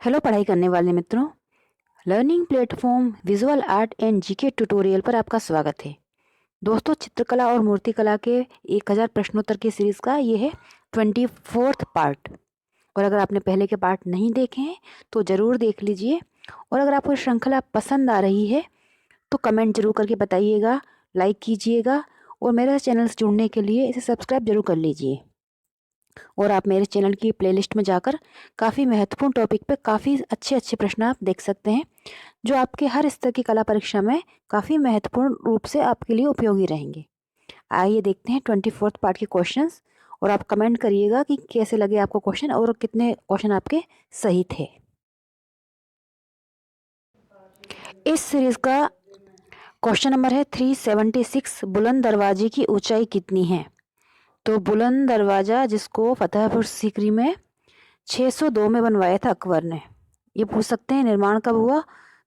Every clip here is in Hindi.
हेलो पढ़ाई करने वाले मित्रों। Learning platform visual art and GK tutorial पर आपका स्वागत है। दोस्तों, चित्रकला और मूर्तिकला के 1000 प्रश्नोत्तर की सीरीज का ये है 24th पार्ट। और अगर आपने पहले के पार्ट नहीं देखे हैं तो ज़रूर देख लीजिए। और अगर आपको श्रृंखला पसंद आ रही है तो कमेंट जरूर करके बताइएगा, लाइक कीजिएगा और मेरे चैनल से जुड़ने के लिए इसे सब्सक्राइब जरूर कर लीजिए। और आप मेरे चैनल की प्लेलिस्ट में जाकर काफ़ी महत्वपूर्ण टॉपिक पे काफ़ी अच्छे अच्छे प्रश्न आप देख सकते हैं, जो आपके हर स्तर की कला परीक्षा में काफ़ी महत्वपूर्ण रूप से आपके लिए उपयोगी रहेंगे। आइए देखते हैं 24th पार्ट के क्वेश्चंस और आप कमेंट करिएगा कि कैसे लगे आपको क्वेश्चन और कितने क्वेश्चन आपके सही थे। इस सीरीज का क्वेश्चन नंबर है 376, बुलंद दरवाजे की ऊंचाई कितनी है। तो बुलंद दरवाजा जिसको फतेहपुर सीकरी में 602 में बनवाया था अकबर ने। ये पूछ सकते हैं निर्माण कब हुआ,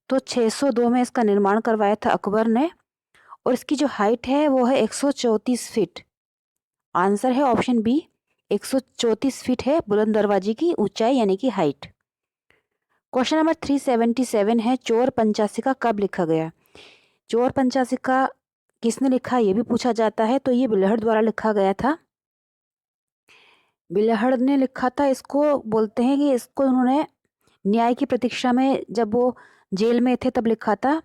तो 602 में इसका निर्माण करवाया था अकबर ने। और इसकी जो हाइट है वो है 134 फीट। आंसर है ऑप्शन बी, 134 फीट है बुलंद दरवाजे की ऊंचाई यानी कि हाइट। क्वेश्चन नंबर 377 है, चोर पंचाशिका कब लिखा गया। चोर पंचाशिका किसने लिखा ये भी पूछा जाता है। तो ये बिल्हड़ द्वारा लिखा गया था। बिल्हड़ ने लिखा था। इसको बोलते हैं कि इसको उन्होंने न्याय की प्रतीक्षा में जब वो जेल में थे तब लिखा था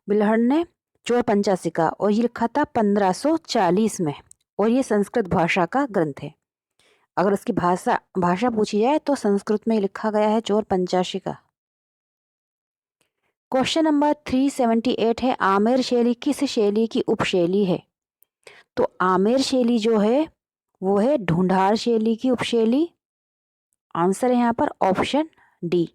बिल्हड़ ने चोर पंचाशिका। और ये लिखा था 1540 में। और ये संस्कृत भाषा का ग्रंथ है। अगर इसकी भाषा भाषा पूछी जाए तो संस्कृत में लिखा गया है चोर पंचाशिका। क्वेश्चन नंबर 378 है, आमेर शैली किस शैली की उपशैली है। तो आमेर शैली जो है वो है ढूंढार शैली की उपशैली। आंसर है यहाँ पर ऑप्शन डी।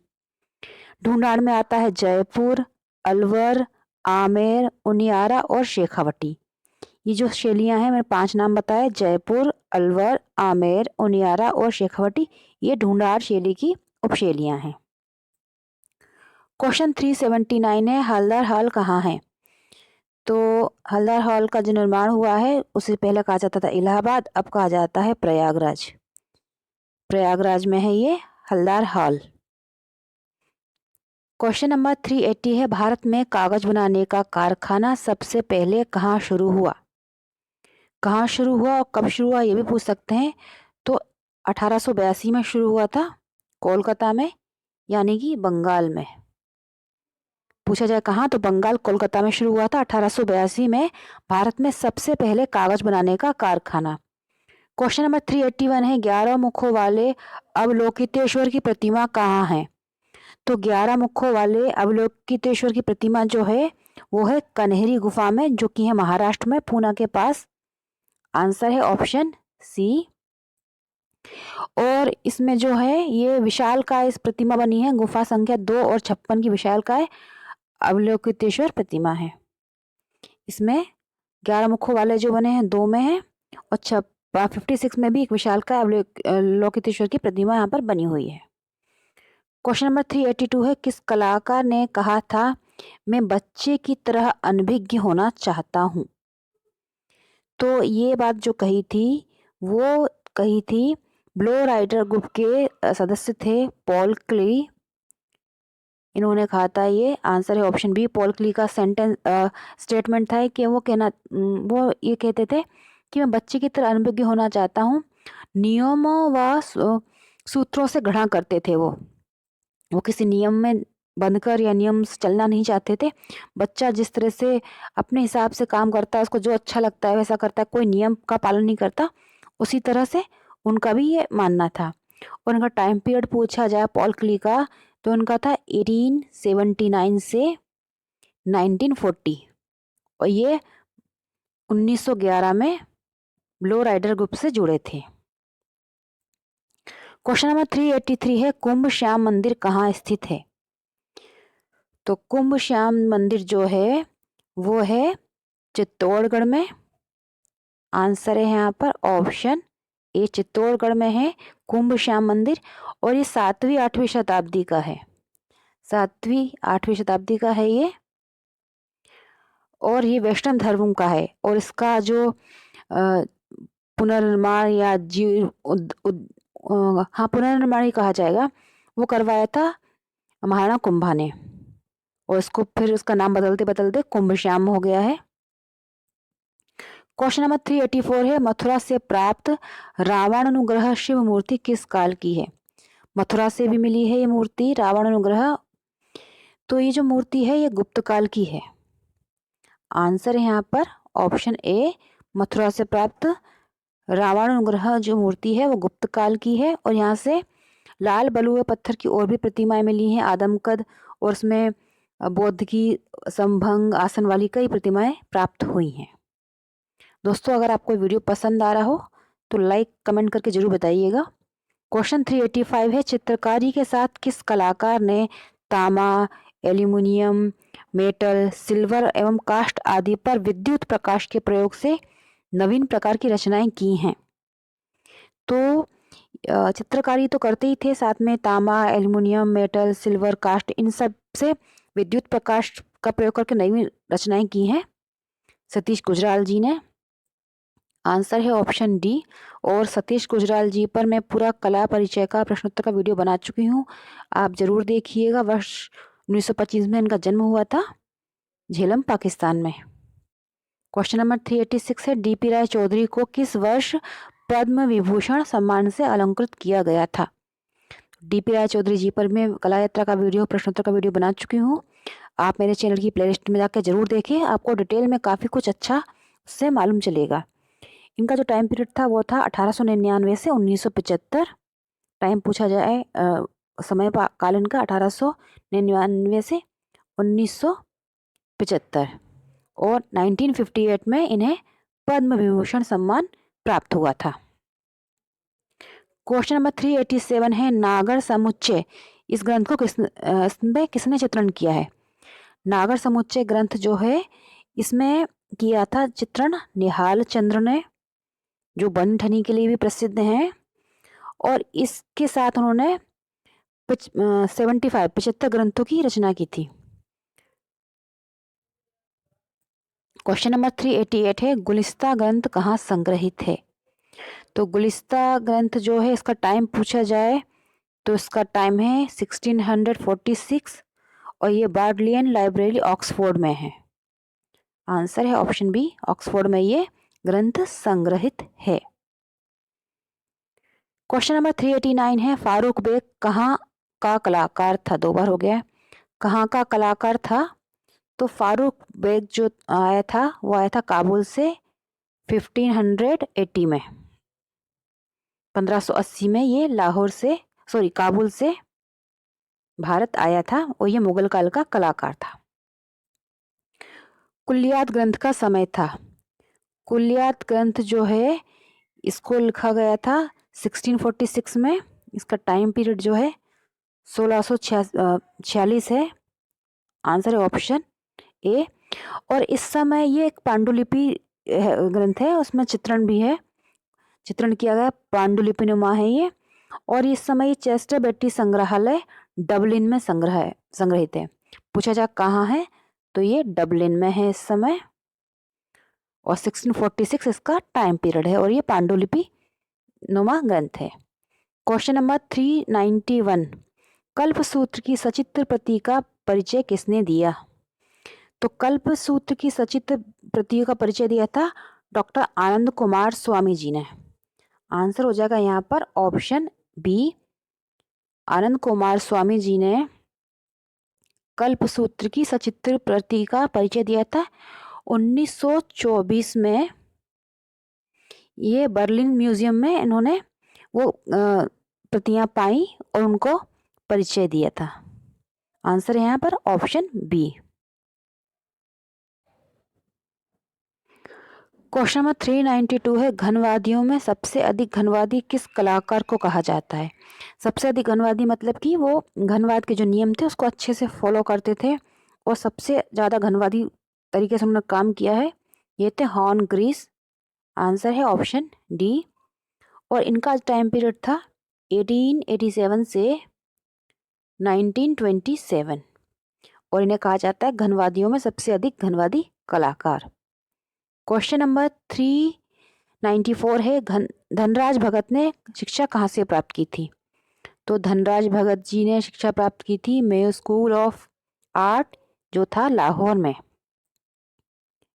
ढूंढार में आता है जयपुर, अलवर, आमेर, उनियारा और शेखावटी। ये जो शैलियां हैं मैंने 5 नाम बताए, जयपुर, अलवर, आमेर, उनियारा और शेखावटी। ये ढूंढार शैली की उपशैलियां हैं। क्वेश्चन 379 है, हल्दर हाल कहाँ है। तो हल्दर हाल का जो निर्माण हुआ है उसे पहले कहा जाता था इलाहाबाद, अब कहा जाता है प्रयागराज। प्रयागराज में है ये हल्दर हाल। क्वेश्चन नंबर 380 है, भारत में कागज बनाने का कारखाना सबसे पहले कहाँ शुरू हुआ। कहाँ शुरू हुआ और कब शुरू हुआ ये भी पूछ सकते हैं। तो 1882 में शुरू हुआ था कोलकाता में, यानी कि बंगाल में। पूछा जाए कहाँ, तो बंगाल कोलकाता में शुरू हुआ था 1882 में। भारत में सबसे पहले कागज बनाने का कारखाना। क्वेश्चन नंबर 381 है, 11 मुखों वाले अवलोकितेश्वर की प्रतिमा कहाँ है। तो 11 मुखों वाले अवलोकितेश्वर की प्रतिमा जो है वो है कन्हेरी गुफा में, जो कि है महाराष्ट्र में पूना के पास। आंसर है ऑप्शन सी। और इसमें जो है ये विशालकाय इस प्रतिमा बनी है, गुफा संख्या 2 और 56 की विशालकाय अवलोकितेश्वर प्रतिमा है। इसमें 11 मुखों वाले जो बने हैं 2 में है और 56 में भी एक विशालकाय अवलोकितेश्वर की प्रतिमा यहाँ पर बनी हुई है। क्वेश्चन नंबर 382 है, किस कलाकार ने कहा था मैं बच्चे की तरह अनभिज्ञ होना चाहता हूँ। तो ये बात जो कही थी वो कही थी ब्लो राइडर ग्रुप के सदस्य थे पॉल क्ली। इन्होंने कहा था ये। आंसर है ऑप्शन बी, पॉल क्ली का स्टेटमेंट था कि वो ये कहते थे कि मैं बच्चे की तरह अनभिज्ञ होना चाहता हूँ। नियमों व सूत्रों से घृणा करते थे वो किसी नियम में बंधकर या नियम से चलना नहीं चाहते थे। बच्चा जिस तरह से अपने हिसाब से काम करता है, उसको जो अच्छा लगता है वैसा करता है, कोई नियम का पालन नहीं करता, उसी तरह से उनका भी ये मानना था। और उनका टाइम पीरियड पूछा जाए पॉल क्ली का, तो उनका था 1879 से 1940। और ये 1911 में ब्लो राइडर ग्रुप से जुड़े थे। क्वेश्चन नंबर 383 है, कुंभ श्याम मंदिर कहाँ स्थित है। तो कुंभ श्याम मंदिर जो है वो है चित्तौड़गढ़ में। आंसर है यहाँ पर ऑप्शन ए, चित्तौड़गढ़ में है कुंभ श्याम मंदिर। और ये 7वीं 8वीं शताब्दी का है। 7वीं 8वीं शताब्दी का है ये। और ये वैष्णव धर्म का है। और इसका जो पुनर्निर्माण या हाँ पुनर्निर्माण ही कहा जाएगा, वो करवाया था महाराणा कुंभा ने, और इसको फिर उसका नाम बदलते बदलते कुंभ श्याम हो गया है। क्वेश्चन नंबर 384 है, मथुरा से प्राप्त रावण अनुग्रह शिव मूर्ति किस काल की है? मथुरा से भी मिली है ये मूर्ति रावण अनुग्रह, तो ये जो मूर्ति है ये गुप्त काल की है। आंसर है यहाँ पर ऑप्शन ए, मथुरा से प्राप्त रावण अनुग्रह जो मूर्ति है वो गुप्त काल की है। और यहाँ से लाल बलुए पत्थर की और भी प्रतिमाएं मिली हैं आदमकद, और उसमें बौद्ध की संभंग आसन वाली कई प्रतिमाएं प्राप्त हुई हैं। दोस्तों, अगर आपको वीडियो पसंद आ रहा हो तो लाइक कमेंट करके जरूर बताइएगा। क्वेश्चन 385 है, चित्रकारी के साथ किस कलाकार ने तांबा, एल्यूमिनियम, मेटल, सिल्वर एवं कास्ट आदि पर विद्युत प्रकाश के प्रयोग से नवीन प्रकार की रचनाएं की हैं? तो चित्रकारी तो करते ही थे, साथ में तांबा, एल्युमिनियम, मेटल, सिल्वर, कास्ट, इन सब से विद्युत प्रकाश का प्रयोग करके नई रचनाएं की हैं सतीश गुजराल जी ने। आंसर है ऑप्शन डी। और सतीश गुजराल जी पर मैं पूरा कला परिचय का प्रश्नोत्तर का वीडियो बना चुकी हूँ, आप जरूर देखिएगा। वर्ष 1925 में इनका जन्म हुआ था झेलम, पाकिस्तान में। क्वेश्चन नंबर 386 है, डीपी राय चौधरी को किस वर्ष पद्म विभूषण सम्मान से अलंकृत किया गया था? डीपी राय चौधरी जी पर मैं कला यात्रा का वीडियो, प्रश्नोत्तर का वीडियो बना चुकी हूँ, आप मेरे चैनल की प्लेलिस्ट में जाकर जरूर देखें, आपको डिटेल में काफ़ी कुछ अच्छा उससे मालूम चलेगा। इनका जो टाइम पीरियड था वो था 1899 से 1975। टाइम पूछा जाए समय काल इनका 1899 से 1975, और 1958 में इन्हें पद्म विभूषण सम्मान प्राप्त हुआ था। क्वेश्चन नंबर 387 है, नागर समुच्चय इस ग्रंथ को किसने चित्रण किया है? नागर समुच्चय ग्रंथ जो है इसमें किया था चित्रण निहाल चंद्र ने, जो बनठनी के लिए भी प्रसिद्ध हैं, और इसके साथ उन्होंने 75 ग्रंथों की रचना की थी। क्वेश्चन नंबर 388 है, गुलिस्ता ग्रंथ कहाँ संग्रहित है? तो गुलिस्ता ग्रंथ जो है इसका टाइम पूछा जाए तो इसका टाइम है 1646, और ये बार्डलियन लाइब्रेरी ऑक्सफोर्ड में है। आंसर है ऑप्शन बी, ऑक्सफोर्ड में ये ग्रंथ संग्रहित है। क्वेश्चन नंबर 389 है, फारूक बेग कहाँ का कलाकार था? 2 बार हो गया, कहाँ का कलाकार था? तो फारूक बेग जो आया था वो आया था काबुल से 1580 में, 1580 में ये काबुल से भारत आया था, और ये मुगल काल का कलाकार था। कुलियात ग्रंथ का समय था। कुलियात ग्रंथ जो है इसको लिखा गया था 1646 में, इसका टाइम पीरियड जो है 1646 है। आंसर है ऑप्शन ए। और इस समय ये एक पांडुलिपि ग्रंथ है, उसमें चित्रण भी है, चित्रण किया गया पांडुलिपि नुमा है ये। और इस समय ये चेस्टर बेट्टी संग्रहालय डबलिन में संग्रहित है। पूछा जा कहाँ है, तो ये डबलिन में है इस समय, और 1646 इसका टाइम पीरियड है, और ये पांडुलिपि नुमा ग्रंथ है। क्वेश्चन नंबर 391, कल्पसूत्र की सचित्र प्रति का परिचय किसने दिया? तो कल्पसूत्र की सचित्र प्रतियों का परिचय दिया था डॉक्टर आनंद कुमार स्वामी जी ने। आंसर हो जाएगा यहाँ पर ऑप्शन बी, आनंद कुमार स्वामी जी ने कल्पसूत्र की सचित्र प्रति का परिचय दिया था 1924 में। ये बर्लिन म्यूजियम में इन्होंने वो प्रतियां पाई और उनको परिचय दिया था। आंसर है यहाँ पर ऑप्शन बी। क्वेश्चन नंबर 392 है, घनवादियों में सबसे अधिक घनवादी किस कलाकार को कहा जाता है? सबसे अधिक घनवादी मतलब कि वो घनवाद के जो नियम थे उसको अच्छे से फॉलो करते थे, और सबसे ज़्यादा घनवादी तरीके से उन्होंने काम किया है, ये थे हॉर्न ग्रीस। आंसर है ऑप्शन डी। और इनका टाइम पीरियड था 1887 से 1927, और इन्हें कहा जाता है घनवादियों में सबसे अधिक घनवादी कलाकार। क्वेश्चन नंबर 394 है, धनराज भगत ने शिक्षा कहाँ से प्राप्त की थी? तो धनराज भगत जी ने शिक्षा प्राप्त की थी मेयो स्कूल ऑफ आर्ट जो था लाहौर में।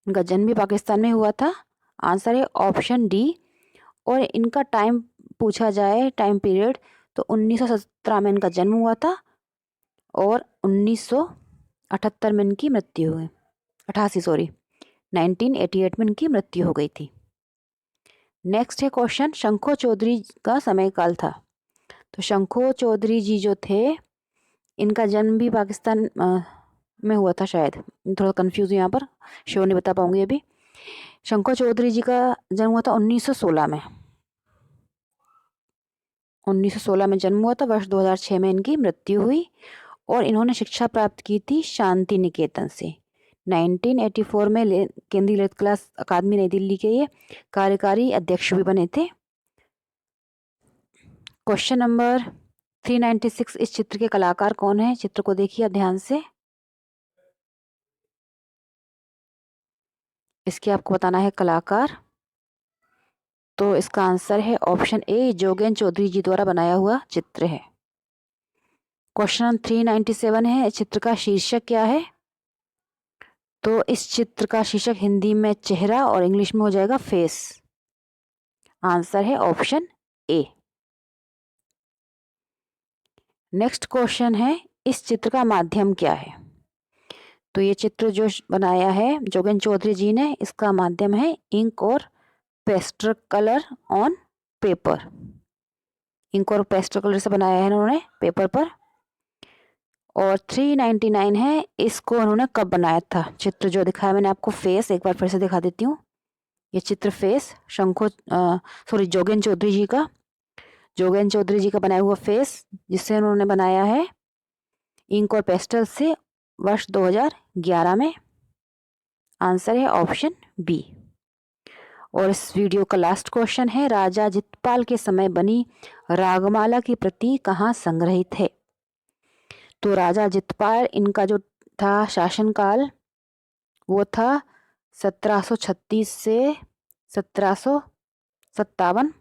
इनका जन्म भी पाकिस्तान में हुआ था। आंसर है ऑप्शन डी। और इनका टाइम पूछा जाए, टाइम पीरियड, तो 1917 में इनका जन्म हुआ था और 1978 में इनकी मृत्यु हुई। 1988 में इनकी मृत्यु हो गई थी। नेक्स्ट है क्वेश्चन, शंखो चौधरी का समय काल था। तो शंखो चौधरी जी जो थे, इनका जन्म भी पाकिस्तान में हुआ था शायद, थोड़ा कंफ्यूज यहाँ पर, श्योर नहीं बता पाऊंगी अभी। शंखो चौधरी जी का जन्म हुआ था 1916 में। 1916 में जन्म हुआ था, वर्ष 2006 में इनकी मृत्यु हुई। और इन्होंने शिक्षा प्राप्त की थी शांति निकेतन से। 1984 में केंद्रीय ललित कला अकादमी नई दिल्ली के ये कार्यकारी अध्यक्ष भी बने थे। क्वेश्चन नंबर 396, इस चित्र के कलाकार कौन है? चित्र को देखिए आप ध्यान से। इसके आपको बताना है कलाकार। तो इसका आंसर है ऑप्शन ए, जोगेन चौधरी जी द्वारा बनाया हुआ चित्र है। क्वेश्चन 397 है, चित्र का शीर्षक क्या है? तो इस चित्र का शीर्षक हिंदी में चेहरा और इंग्लिश में हो जाएगा फेस। आंसर है ऑप्शन ए। नेक्स्ट क्वेश्चन है, इस चित्र का माध्यम क्या है? तो ये चित्र जो बनाया है जोगेन चौधरी जी ने, इसका माध्यम है इंक और pastel colour on paper. Ink और पेस्टल कलर से बनाया है इन्होंने पेपर पर। और 399 है, इसको उन्होंने कब बनाया था? चित्र जो दिखाया मैंने आपको फेस, एक बार फिर से दिखा देती हूँ। ये चित्र फेस जोगेन चौधरी जी का, जोगेन चौधरी जी का बनाया हुआ फेस, जिससे उन्होंने बनाया है इंक और पेस्टल से, वर्ष 2011 में। आंसर है ऑप्शन बी। और इस वीडियो का लास्ट क्वेश्चन है, राजा जितपाल के समय बनी रागमाला की प्रति कहाँ संग्रहित है? तो राजा जितपाल, इनका जो था शासनकाल, वो था 1736 से 1757।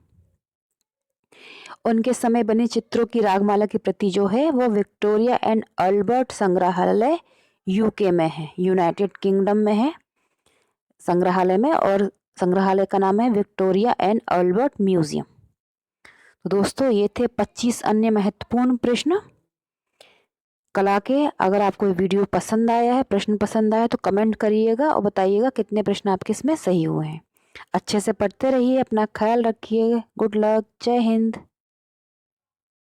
उनके समय बने चित्रों की रागमाला की प्रति जो है वो विक्टोरिया एंड अल्बर्ट संग्रहालय यूके में है, यूनाइटेड किंगडम में है संग्रहालय में, और संग्रहालय का नाम है विक्टोरिया एंड अल्बर्ट म्यूजियम। तो दोस्तों ये थे 25 अन्य महत्वपूर्ण प्रश्न कला के। अगर आपको वीडियो पसंद आया है, प्रश्न पसंद आया, तो कमेंट करिएगा और बताइएगा कितने प्रश्न आपके इसमें सही हुए हैं। अच्छे से पढ़ते रहिए, अपना ख्याल रखिए। गुड लक, जय हिंद।